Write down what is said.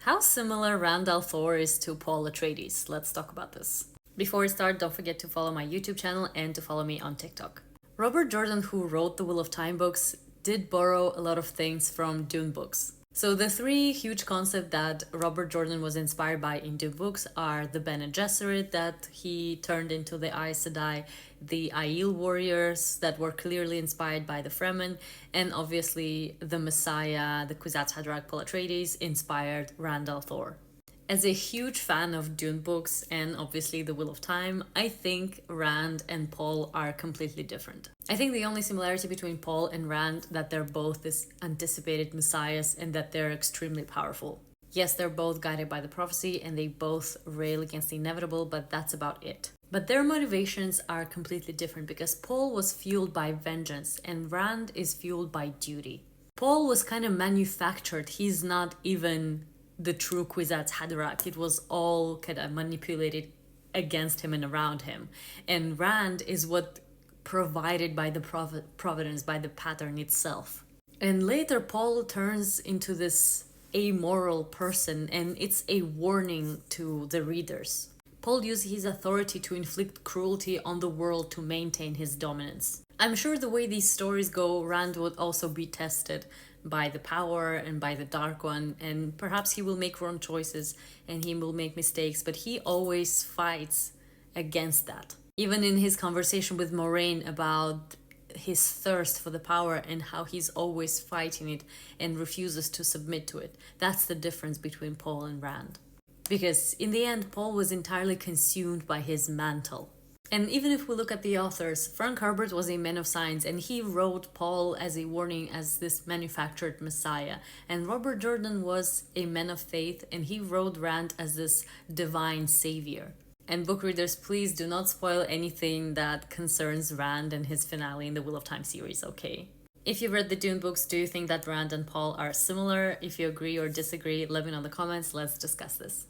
How similar Rand al'Thor is to Paul Atreides? Let's talk about this. Before we start, don't forget to follow my YouTube channel and to follow me on TikTok. Robert Jordan, who wrote the Wheel of Time books, did borrow a lot of things from Dune books. So the three huge concepts that Robert Jordan was inspired by in Dune books are the Bene Gesserit that he turned into the Aes Sedai, the Aiel warriors that were clearly inspired by the Fremen, and obviously the Messiah, the Kwisatz Haderach Paul Atreides, inspired Rand al'Thor. As a huge fan of Dune books and obviously The Wheel of Time, I think Rand and Paul are completely different. I think the only similarity between Paul and Rand that they're both this anticipated messiahs and that they're extremely powerful. Yes, they're both guided by the prophecy and they both rail against the inevitable, but that's about it. But their motivations are completely different because Paul was fueled by vengeance and Rand is fueled by duty. Paul was kind of manufactured. He's not even the true Kwisatz Haderach. It was all kind of manipulated against him and around him. And Rand is what provided by the providence, by the pattern itself. And later Paul turns into this amoral person, and it's a warning to the readers. Paul uses his authority to inflict cruelty on the world to maintain his dominance. I'm sure the way these stories go, Rand would also be tested by the power and by the Dark One, and perhaps he will make wrong choices and he will make mistakes, but he always fights against that. Even in his conversation with Moraine about his thirst for the power and how he's always fighting it and refuses to submit to it. That's the difference between Paul and Rand. Because in the end, Paul was entirely consumed by his mantle. And even if we look at the authors, Frank Herbert was a man of science and he wrote Paul as a warning as this manufactured messiah. And Robert Jordan was a man of faith and he wrote Rand as this divine savior. And book readers, please do not spoil anything that concerns Rand and his finale in the Wheel of Time series, okay? If you've read the Dune books, do you think that Rand and Paul are similar? If you agree or disagree, let me know in the comments. Let's discuss this.